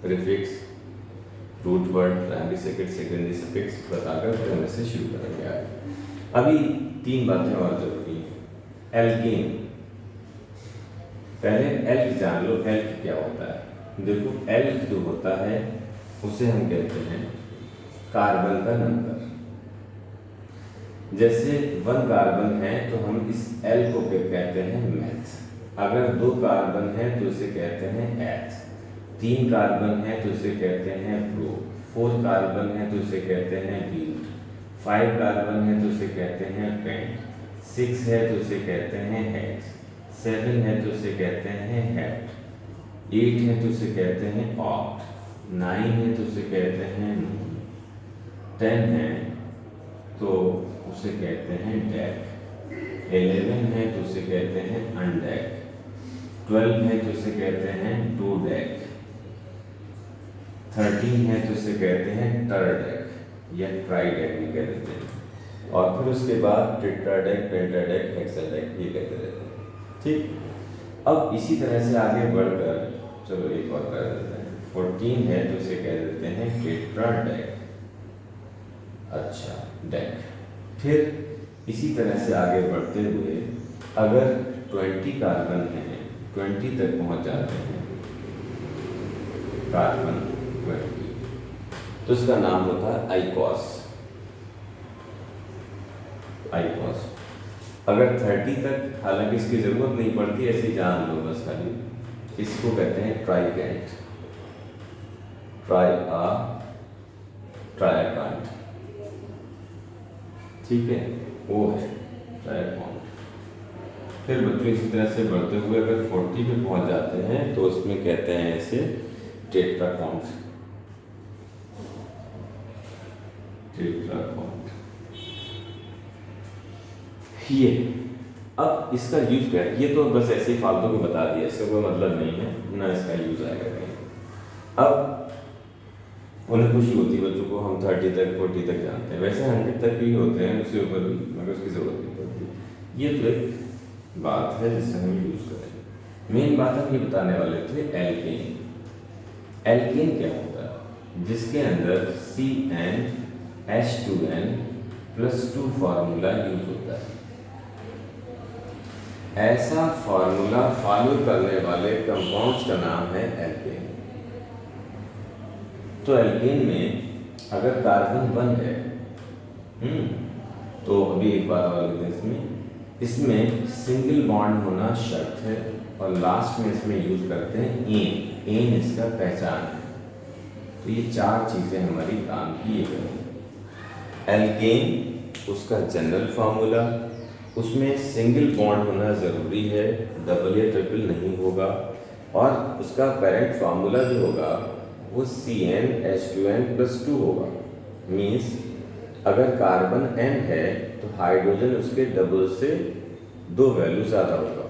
A: prefix, root word, primary secondary suffix बताकर फिर हम इसे शुरू करेंगे आगे। अभी 3 बातें और जरूरी हैं। एल्कीन, पहले एल्क जान लो, एल्क क्या होता है। देखो एल्क जो होता है उसे हम कहते हैं कार्बन का नंबर। जैसे 1 कार्बन है तो हम इस एल को कहते हैं मैथ। अगर 2 कार्बन है तो इसे कहते हैं एथ। 3 कार्बन है तो इसे कहते हैं प्रो। 4 कार्बन है तो इसे कहते हैं ब्यूट। 5 कार्बन है तो इसे कहते हैं पेंट। 6 है तो इसे कहते हैं हेक्स। 7 है तो इसे कहते हैं हेप्ट। 8 है तो इसे कहते हैं ऑक्ट। 9 है तो इसे कहते हैं नून। 10 है तो उसे कहते हैं डेक। 11 है तो उसे कहते हैं अनडेक। 12 है तो उसे कहते हैं टू डेक। 13 है तो उसे कहते हैं टरडेक या ट्राइडेक भी कह देते हैं, और फिर उसके बाद टेट्राडेक, पेंटाडेक, हेक्साडेक ये कहते रहते हैं। ठीक, अब इसी तरह से आगे बढ़कर चलो एक और कर देते हैं। 14 है तो उसे कह देते हैं टेट्राडेक, अच्छा डेक। फिर इसी तरह से आगे बढ़ते हुए अगर 20 कार्बन है, 20 तक पहुंच जाते हैं कार्बन 20, तो इसका नाम होता है आइकॉस। I cos. अगर 30 तक, हालांकि इसकी ज़रूरत नहीं पड़ती, ऐसे जान लो बस खाली, इसको कहते हैं ट्राइकेंट, ट्राइकांट, ठीक है, वो है ट्राइकांट। फिर बच्चों इसी तरह से बढ़ते हुए अगर 40 पे पहुंच जाते हैं तो उसमें कहते हैं इसे टेट्राकांट, टेट्राकांट। ये अब इसका यूज क्या है, ये तो बस ऐसे ही फालतू को बता दिया, इसका कोई मतलब नहीं है ना, इसका यूज आएगा कहीं। अब उन्हें खुशी होती है बच्चों को, हम 30 तक 40 तक जानते हैं, वैसे 100 तक भी होते हैं, उसके ऊपर भी, मगर उसकी जरूरत नहीं पड़ती। ये तो एक बात है जिसे हम यूज करें। मेन बात हम ये बताने वाले थे एल्केन। एल्केन क्या होता है, जिसके अंदर CnH2n+2 फार्मूला यूज होता है। ऐसा फार्मूला फॉलो करने वाले कंपाउंड्स का नाम है एल्केन। तो एल्केन में अगर कार्बन 1 है, तो अभी एक बात और लिखते हैं, इसमें सिंगल बॉन्ड होना शर्त है, और लास्ट में इसमें यूज करते हैं एन इसका पहचान है। तो ये 4 चीजें हमारी काम की है। एल्केन उसका जनरल फार्मूला, उसमें सिंगल बॉन्ड होना ज़रूरी है, डबल या ट्रिपल नहीं होगा, और उसका पेरेंट फार्मूला जो होगा वो CnH2n+2 होगा। मीन्स अगर कार्बन n है तो हाइड्रोजन उसके डबल से 2 वैल्यू ज़्यादा होगा।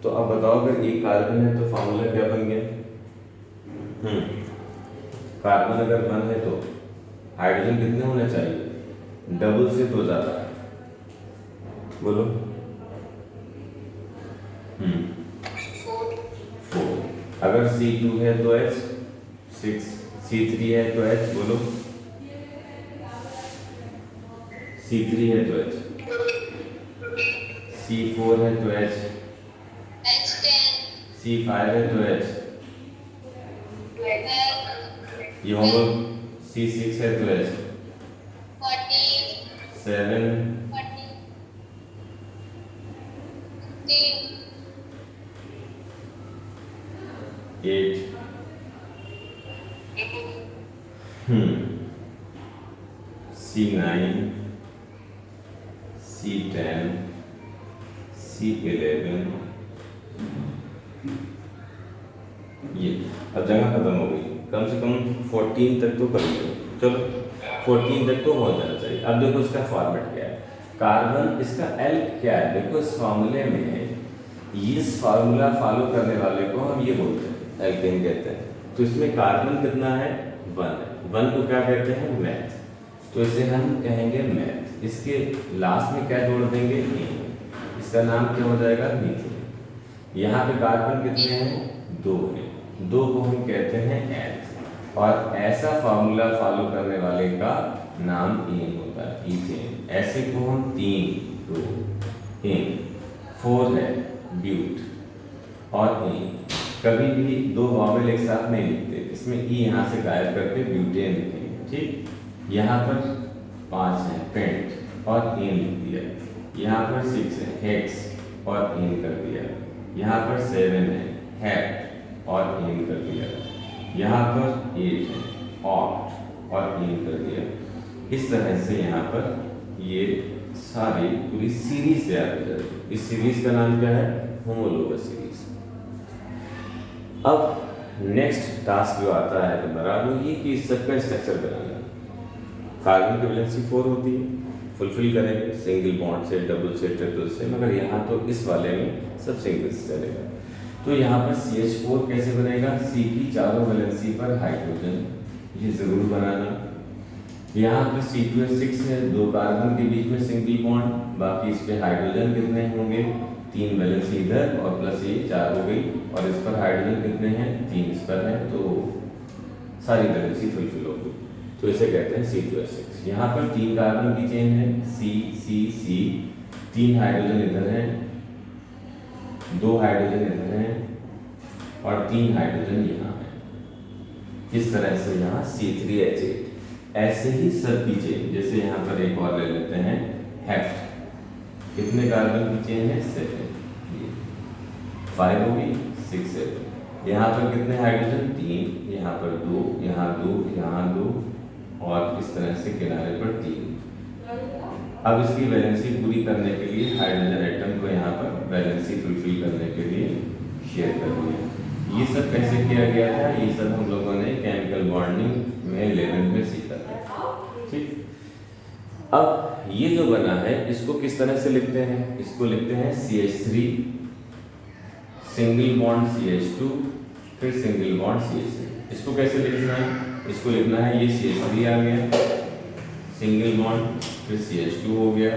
A: तो अब बताओ, अगर एक कार्बन है तो फार्मूला क्या बन गया? कार्बन अगर 1 है तो हाइड्रोजन कितने होने चाहिए? डबल से 2 ज़्यादा। बोलो। 4। अगर C2 है तो H 6, C3 है तो H, बोलो। C3 है तो H, C4 है तो H, C5 है तो H, ये होगा। C6 है तो H, 7, 8, C9, C10, C11। ये अब जगह खत्म हो गई, कम से कम 14 तक तो कर लो। चलो 14 तक तो हो जाना चाहिए। अब देखो इसका फॉर्मेट क्या है। कार्बन, इसका एल क्या है, देखो इस फॉर्मूले में, इस फार्मूला फॉलो करने वाले को हम ये बोलते हैं, एल्केन कहते हैं। तो इसमें कार्बन कितना है? 1 है। 1 को क्या कहते हैं? मैथ। तो इसे हम कहेंगे मैथ। इसके लास्ट में क्या जोड़ देंगे? एन। इसका नाम क्या हो जाएगा? मीथेन। यहाँ पे कार्बन कितने हैं? 2 हैं। 2 को हम कहते हैं एथ। और ऐसा फार्मूला फॉलो करने वाले का नाम एन होता है, इथेन। ऐसे को हम 3, 2, एन। 4 है ब्यूट और एन। कभी भी 2 वॉवेल एक साथ नहीं लिखते, इसमें ई यहाँ से गायब करके ब्यूटेन लिखेंगे, ठीक। यहाँ पर 5 है पेंट और एन लिख दिया। यहाँ पर 6 है हेक्स और एन कर दिया। यहाँ पर 7 है हेक्ट और एन कर दिया। यहाँ पर 8 है ऑक्ट और एन कर दिया। इस तरह से यहाँ पर ये सारी पूरी सीरीज तैयार हो जाएगी। इस सीरीज का नाम क्या है? Homologous series. अब नेक्स्ट टास्क जो आता है तुम्हारा वो ये कि इस सबका स्ट्रक्चर बनाना। कार्बन की वैलेंसी 4 होती है, फुलफिल करेंगे सिंगल बॉन्ड से, डबल से, ट्रिपल से, मगर यहाँ तो इस वाले में सब सिंगल से चलेगा। तो यहाँ पर CH4 कैसे बनेगा? C की चारों वैलेंसी पर हाइड्रोजन, ये जरूर बनाना। यहाँ पर C2H6 है, 2 कार्बन के बीच में सिंगल बॉन्ड, बाकी इस पे हाइड्रोजन कितने होंगे? 3 वैलेंसी इधर और प्लस ये 4 हो गई, और इस पर हाइड्रोजन कितने हैं? 3 इस पर है, तो सारी वैलेंसी फुलफिल हो गई। तो इसे कहते हैं C2H6। यहाँ पर 3 कार्बन की चेन है, C, 3 हाइड्रोजन इधर हैं, 2 हाइड्रोजन इधर हैं और 3 हाइड्रोजन यहाँ है। इस तरह से यहाँ C3H8। ऐसे ही सब की चेन, जैसे यहाँ पर एक और ले लेते हैं हेक्ट। कितने कार्बन की चेन है? 7। 5 होगी 6 7। यहाँ पर कितने हाइड्रोजन? 3, यहाँ पर 2, यहाँ 2, यहाँ 2 और इस तरह से किनारे पर 3। अब इसकी वैलेंसी पूरी करने के लिए हाइड्रोजन एटम को यहाँ पर वैलेंसी फुलफिल करने के लिए शेयर कर दिया। ये सब कैसे किया गया था? ये सब हम लोगों ने केमिकल बॉन्डिंग में 11 में सीखा था। ठीक, अब ये जो बना है इसको किस तरह से लिखते हैं? इसको लिखते हैं CH3 सिंगल बॉन्ड CH2 फिर सिंगल बॉन्ड CH3। इसको कैसे लिखना है? इसको लिखना है ये CH3 आ गया, सिंगल बॉन्ड, फिर CH2 हो गया,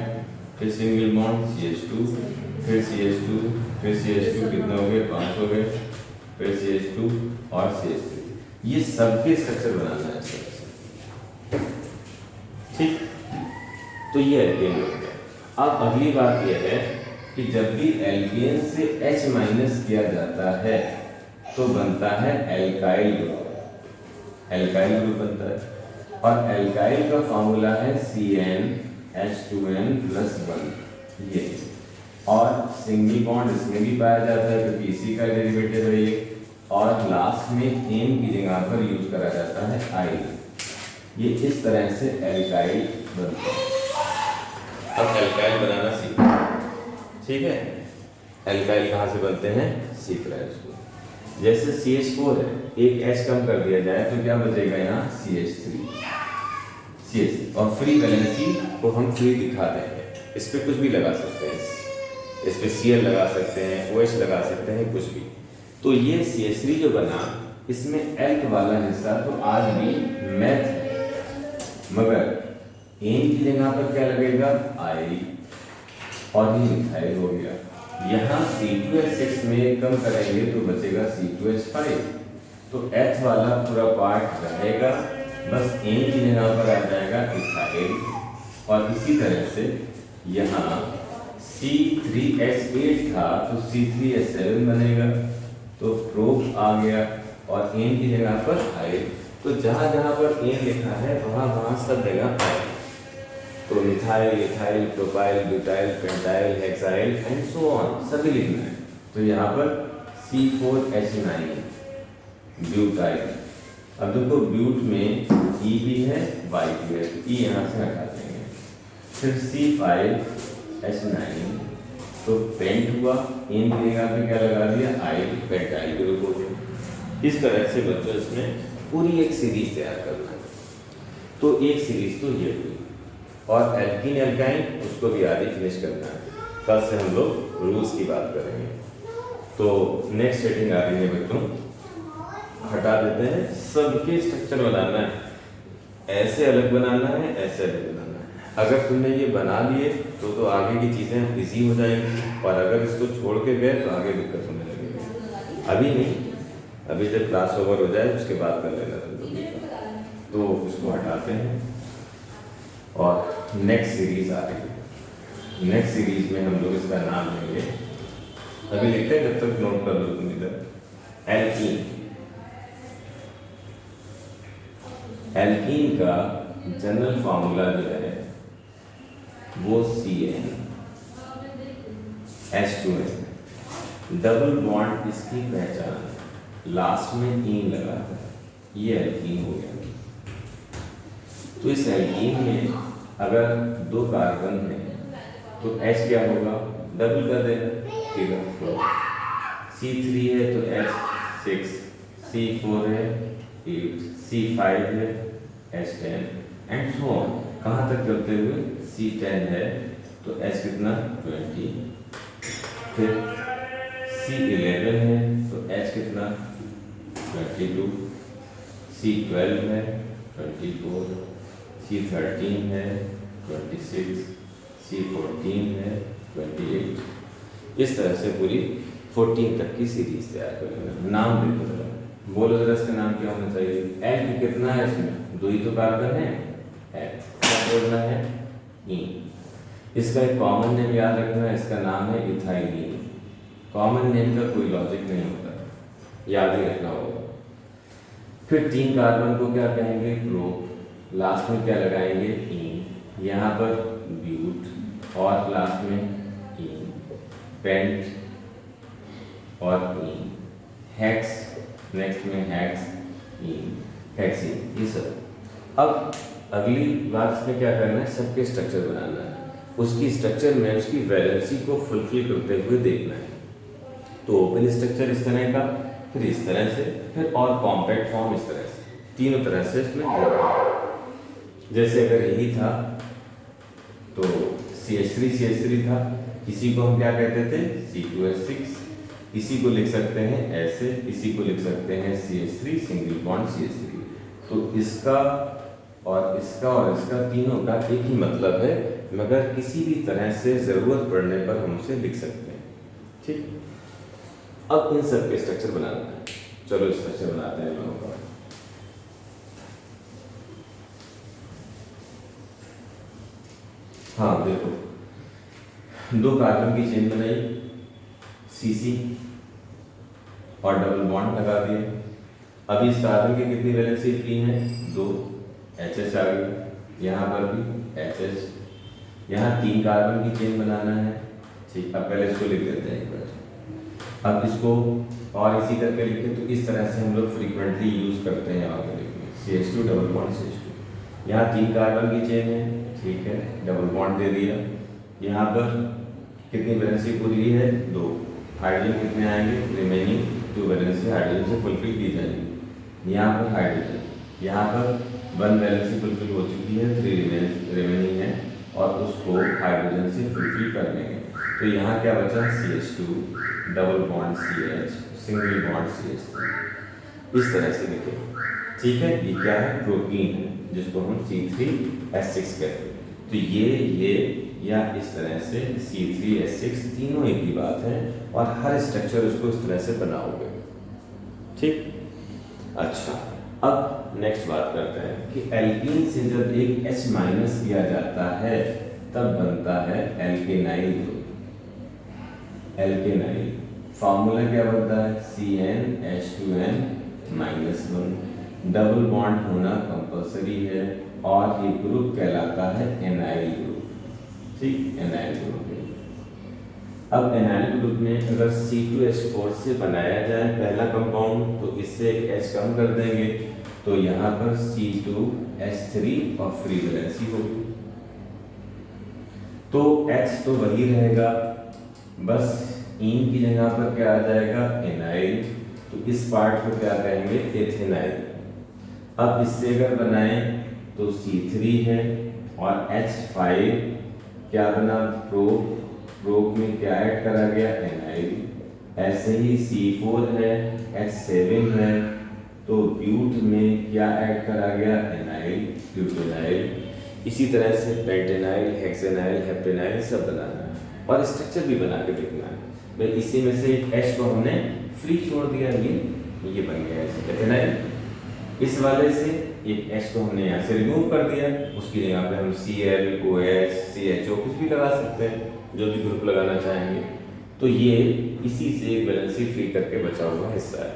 A: फिर सिंगल बॉन्ड CH2, फिर CH2, फिर CH2 कितना हो गया? 5 हो गए, फिर CH2 और CH3। ये सबके स्ट्रक्चर बनाना है सबसे। ठीक, तो ये एल्केन हो गया। अब अगली बात यह है कि जब भी एल्केन से H- किया जाता है तो बनता है एल्काइल ग्रुप। एल्काइल ग्रुप बनता है और एल्काइल का फॉर्मूला है CnH2n+1 ये। और सिंगल बॉन्ड इसमें भी पाया जाता है क्योंकि इसी का डेरिवेटिव है ये। और लास्ट में एन की जगह पर यूज करा जाता है आई। ये इस तरह से एल्काइल बनता है। अब एल्काइल बनाना सीखो, ठीक है? एल्काइल कहाँ से बनते हैं सीख रहे हैं इसको। जैसे CH4 है, एक H कम कर दिया जाए तो क्या बचेगा यहाँ? CH3 और फ्री वैलेंसी को हम फ्री दिखा देंगे। इस पे कुछ भी लगा सकते हैं, इस पे Cl लगा सकते हैं, OH लगा सकते हैं, कुछ भी। तो ये CH3 जो बना इसमें एल्क वाला हिस्सा तो आज भी मैथ है, मगर एन की जगह पर क्या लगेगा? आई और ये मिथाइल हो गया। यहाँ C2H6 में कम करेंगे तो बचेगा C2H5। तो H वाला पूरा पार्ट रहेगा, बस एन की जगह पर आ जाएगा इथाइल। और इसी तरह से यहाँ C3H8 था तो C3H7 बनेगा, तो प्रोप आ गया और एन की जगह पर आयल। तो जहाँ जहाँ पर एन लिखा है वहाँ वहाँ सब जगह आयल। तो methyl, ethyl, propyl, butyl, pentyl, hexyl and so on सभी लिखना है। तो यहाँ पर C4H9 ब्यूटाइल। अब देखो ब्यूट में E भी है, Y भी है, तो E यहाँ से हटा देंगे। फिर C5H9 तो पेंट हुआ, इन की जगह पे क्या लगा दिया? आइल, पेंटाइल ग्रुप हो गया। इस तरह से बच्चों इसमें पूरी एक सीरीज तैयार करना है। तो एक सीरीज तो ये हुई और एल्कीन एल्काइन उसको भी आगे फिनिश करना है। कल से हम लोग रूल्स की बात करेंगे। तो नेक्स्ट सेटिंग आ रही है बच्चों, हटा देते हैं। सबके स्ट्रक्चर बनाना है, ऐसे अलग बनाना है, ऐसे अलग बनाना है। अगर तुमने ये बना लिए तो आगे की चीज़ें इजी हो जाएंगी, और अगर इसको छोड़ के गए तो आगे दिक्कत होने लगेगी। अभी नहीं, अभी जब क्लास ओवर हो जाए उसके बाद कर लेना तुम लोग। तो उसको हटाते हैं और नेक्स्ट सीरीज आ रही है। नेक्स्ट सीरीज में हम लोग इसका नाम लेंगे, अभी लिखते हैं, जब तक नोट कर लो तुम इधर। एल्कीन। एल्कीन का जनरल फॉर्मूला जो है वो CnH2n। डबल बॉन्ड इसकी पहचान, लास्ट में इन लगा था, ये एल्कीन हो गया। तो इस एल्कीन में अगर 2 कार्बन है तो H क्या होगा? डबल कर देना, ठीक है। C3 है तो H6, C4 है 8, C5 है H10 एंड सो ऑन। कहाँ तक चलते हुए C10 है तो H कितना? 20। फिर C11 है तो H कितना? 22। C12 है 24, C13 है 26, C14 है 28। इस तरह से पूरी 14 तक की सीरीज तैयार कर लेना। नाम देखो जरा, बोलो जरा इसका नाम क्या होना चाहिए? एल कितना है इसमें? 2 ही तो कार्बन है। एल क्या बोलना है? इन। इसका एक कॉमन नेम याद रखना है, इसका नाम है इथाइलिन। कॉमन नेम का कोई लॉजिक नहीं होता, याद ही रखना होगा। फिर 3 कार्बन को क्या कहेंगे? प्रोप। लास्ट में क्या लगाएंगे? इन। यहाँ पर ब्यूट और लास्ट में इन, पेंट और इन, हेक्स, नेक्स्ट में हेक्स, इन, हेक्सीन, ये सब। अब अगली बात इसमें क्या करना है, सबके स्ट्रक्चर बनाना है, उसकी स्ट्रक्चर में उसकी वैलेंसी को फुलफिल करते हुए देखना है। तो ओपन स्ट्रक्चर इस तरह का, फिर इस तरह से, फिर और कॉम्पैक्ट फॉर्म इस तरह से, तीनों तरह से इसमें जैसे अगर यही था तो CH3 था, इसी को हम क्या कहते थे, C2H6, इसी को लिख सकते हैं ऐसे, इसी को लिख सकते हैं CH3 सिंगल बॉन्ड CH3। तो इसका और इसका तीनों का एक ही मतलब है, मगर किसी भी तरह से ज़रूरत पड़ने पर हम उसे लिख सकते हैं। ठीक, अब इन सब के स्ट्रक्चर बनाना है। चलो स्ट्रक्चर बनाते हैं लोगों का। हाँ देखो, 2 कार्बन की चेन बनाई, CC और डबल बॉन्ड लगा दिए। अभी इस कार्बन की कितनी वैलेंसी फ्री है, 2, HH आ गई, यहाँ पर भी HH, यहाँ 3 कार्बन की चेन बनाना है। ठीक, अब पहले इसको लिख देते हैं एक बार। अब इसको और इसी करके लिखें तो इस तरह से हम लोग फ्रीक्वेंटली यूज करते हैं ऑर्गेनिक में, CH2 डबल बॉन्ड CH2। यहाँ 3 कार्बन की चेन है, ठीक है, डबल बॉन्ड दे दिया। यहाँ पर कितनी वैलेंसी पूरी है, 2, हाइड्रोजन कितने आएंगे, रिमेनिंग 2 वैलेंसी हाइड्रोजन से फुलफिल की जाएंगी। यहाँ पर हाइड्रोजन, यहाँ पर 1 वैलेंसी फुलफिल हो चुकी है, 3 रिमेनिंग है और उसको हाइड्रोजन से फुलफिल कर देंगे। तो यहाँ क्या बचा, CH2 double bond CH single bond CH3, इस तरह से लिखें। ठीक है, ये क्या है, प्रोटीन है जिसको हम C3H6 कहते हैं। तो ये या इस तरह से C3H6 तीनों एक ही बात है और हर स्ट्रक्चर उसको इस तरह से बनाओगे। ठीक, अच्छा, अब नेक्स्ट बात करते हैं कि एल्कीन से जब एक H माइनस किया जाता है तब बनता है एल्केनाइल ग्रुप। एल्केनाइल फॉर्मूला क्या बनता है, CnH2n -1, डबल बॉन्ड होना कंपलसरी है और ये ग्रुप कहलाता है एनाइल ग्रुप। ठीक, एनाइल ग्रुप है। अब एनाइल ग्रुप में अगर C2H4 से बनाया जाए पहला कंपाउंड तो इससे एक H कम कर देंगे तो यहाँ पर C2H3 और फ्री वैलेंसी होगी। तो H तो वही रहेगा, बस इन की जगह पर क्या आ जाएगा, एनाइल। तो इस पार्ट को क्या कहेंगे, एथेनाइल। अब इससे अगर बनाएं तो C3 है और H5 क्या बना, प्रोप में क्या ऐड करा गया, एनाइल। ऐसे ही C4 है, H7 है तो ब्यूट में क्या ऐड करा गया, एनाइल, ब्यूटेनाइल। इसी तरह से पेंटेनाइल, हेक्सेनाइल, हेप्टेनाइल सब बनाना है और स्ट्रक्चर भी बना के देखना है। भाई इसी में से H को हमने फ्री छोड़ दिया, ये बन गया एथेनाइल। इस वाले से एक H को हमने यहाँ से रिमूव कर दिया, उसकी जगह पे हम Cl, OH, CHO कुछ भी लगा सकते हैं, जो भी ग्रुप लगाना चाहेंगे। तो ये इसी से एक वैलेंसी फ्री करके बचा हुआ हिस्सा है।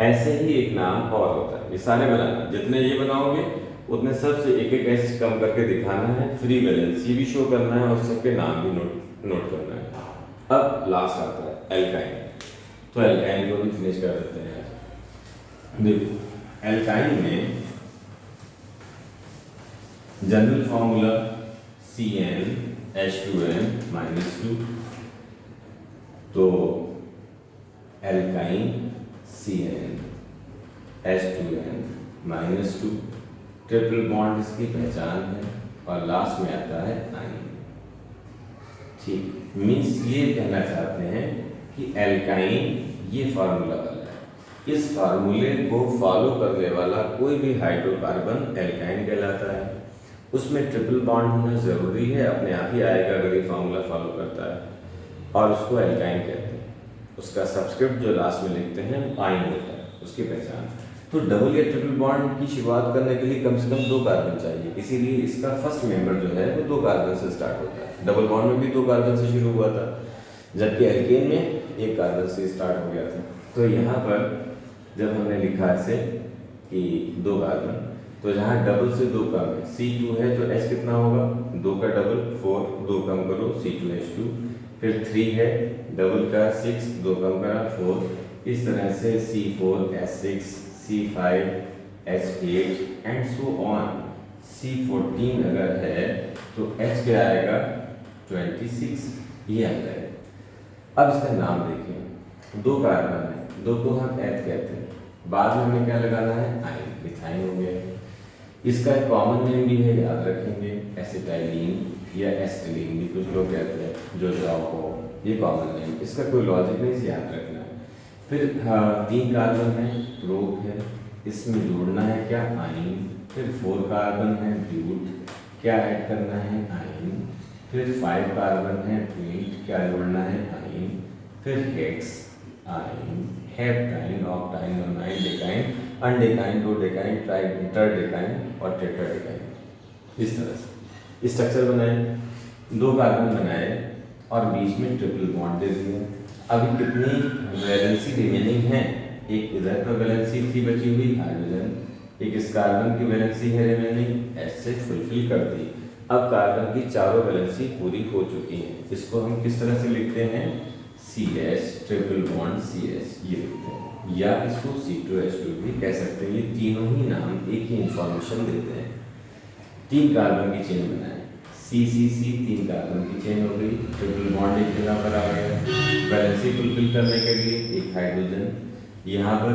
A: ऐसे ही एक नाम और होता है, ये सारे बनाना, जितने ये बनाओगे उतने सबसे एक एक H कम करके दिखाना है, फ्री वैलेंसी भी शो करना है और सबके नाम भी नोट करना है। अब लास्ट आता है एल्काइन। तो एल्काइन को भी फिनिश कर देते हैं। देखो एल्काइन में जनरल फॉर्मूला CnH2n -2। तो एल्काइन CnH2n -2, ट्रिपल बॉन्ड इसकी पहचान है और लास्ट में आता है आयन। ठीक, मीन्स ये कहना चाहते हैं कि एल्काइन ये फार्मूला वाला है, इस फार्मूले को फॉलो करने वाला कोई भी हाइड्रोकार्बन एल्काइन कहलाता है। उसमें ट्रिपल बॉन्ड होना जरूरी है, अपने आप ही आएगा अगर ये फार्मूला फॉलो करता है, और उसको एल्काइन कहते हैं। उसका सब्सक्रिप्ट जो लास्ट में लिखते हैं आयन होता है, उसकी पहचान। तो डबल या ट्रिपल बॉन्ड की शुरुआत करने के लिए कम से कम 2 कार्बन चाहिए, इसीलिए इसका फर्स्ट मेंबर जो है वो 2 कार्बन से स्टार्ट होता है। डबल बॉन्ड में भी 2 कार्बन से शुरू हुआ था, जबकि एल्केन में 1 कार्बन से स्टार्ट हो गया था। तो यहाँ पर जब हमने लिखा इसे कि 2 कार्बन, तो जहाँ डबल से 2 कम है, C2 है तो H कितना होगा, 2 का डबल 4, 2 कम करो C2H2, फिर 3 है, डबल का 6, 2 कम करा 4, इस तरह से C4 H6 C5 H8 and so on. C14 अगर है तो H क्या आएगा 26, ये आ जाएगा। अब इसका नाम देखें, 2 कार्बन है, 2 को हम एथ कहते हैं, बाद में हमें क्या लगाना है आइन, मिथाइन हो गया। इसका एक कॉमन नेम भी है, याद रखेंगे, एसिटाइलिन या एस्टिलीन भी कुछ लोग कहते हैं, जो जाओ हो, ये कॉमन नेम, इसका कोई लॉजिक नहीं, से याद रखना है। फिर 3 कार्बन है, प्रोप है, इसमें जोड़ना है क्या आइन। फिर 4 कार्बन है, ब्यूट, क्या ऐड करना है आइन। फिर 5 कार्बन है, ट्विंट, क्या जोड़ना है आइन। फिर हेक्स आइन, हेप्टाइन, ऑक्टाइन, नोनाइन, डेकाइन, अनडेकाइन, डोडेकाइन, ट्राइडेकाइन और टेट्राडेकाइन। इस तरह से स्ट्रक्चर बनाए, 2 कार्बन बनाए और बीच में ट्रिपल बॉन्ड दे दिया। अभी कितनी वैलेंसी रिमेनिंग है, एक इधर पर वैलेंसी थी बची हुई हाइड्रोजन, एक इस कार्बन की वैलेंसी है रिमेनिंग, एच से फुलफिल कर दी। अब कार्बन की चारों वैलेंसी पूरी हो चुकी है। इसको हम किस तरह से लिखते हैं, CH ट्रिपल बॉन्ड CH, ये लिखते हैं, या इसको C2H2 भी कह सकते हैं। ये तीनों ही नाम एक ही इंफॉर्मेशन देते हैं। 3 कार्बन की चेन बनाए, CCC 3 कार्बन की चेन हो गई, ट्रिपल बॉन्ड एक जगह पर आ गया, वैलेंसी फुलफिल करने के लिए एक हाइड्रोजन, यहाँ पर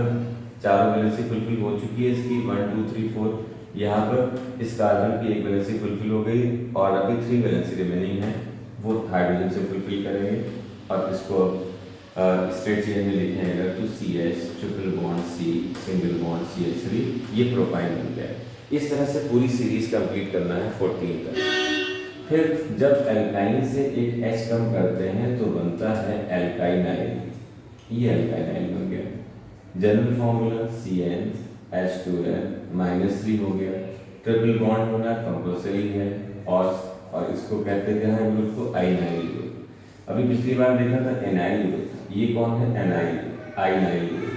A: चारों वैलेंसी फुलफिल हो चुकी है इसकी 1 2 3 4, यहाँ पर इस कार्बन की एक वैलेंसी फुलफिल हो गई और अभी 3 वैलेंसी रिमेनिंग है, वो हाइड्रोजन से फुलफिल करेंगे। और इसको स्ट्रेट चेन में लिखेंगे तो CH triple bond C single bond CH3, ये प्रोपाइन बन गया। इस तरह से पूरी सीरीज कंप्लीट करना है 14 तक। फिर जब एल्काइन से एक H कम करते हैं तो बनता है एल्काइनाइल, ये एल्काइनाइल बन गया। जनरल फॉर्मूला CnH2n -3 हो गया। ट्रिपल बॉन्ड होना कंपल्सरी है और इसको कहते हैं हम लोग को आइनाइल ग्रुप। अभी पिछली बार देखा था एनाइल ग्रुप, ये कौन है एनाइल, आइनाइल ग्रुप।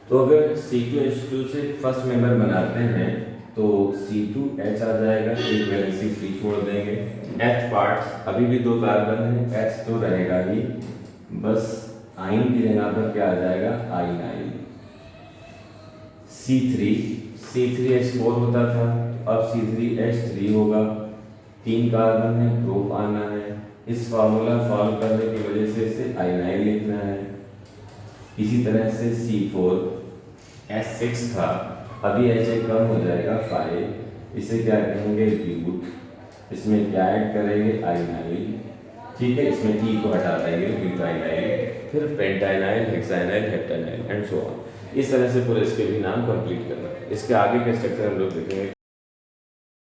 A: तो अगर C2H2 से फर्स्ट मेंबर बनाते हैं तो C2H आ जाएगा, एक वैलेंसी फ्री छोड़ देंगे। H पार्ट अभी भी 2 कार्बन है, H तो रहेगा ही, बस आइन की जगह पर क्या आ जाएगा आइनाइल। C3H4 होता था, अब C3H3 होगा, 3 कार्बन है, प्रोप आना है। इस फार्मूला फॉलो करने की वजह से इसे आइनाइल लिखना है। इसी तरह से C4H6 था, अभी H कम हो जाएगा 5, इसे क्या कहेंगे ब्यूट, इसमें क्या ऐड करेंगे आइनाइल, ठीक है, इसमें E को हटा देंगे ब्यूटाइनाइल, फिर पेंटाइनाइल, हेक्साइनाइल, हेप्टाइनाइल एंड सो ऑन। इस तरह से पूरे इसके भी नाम कंप्लीट करना है। इसके आगे के स्ट्रक्चर हम लोग देखेंगे।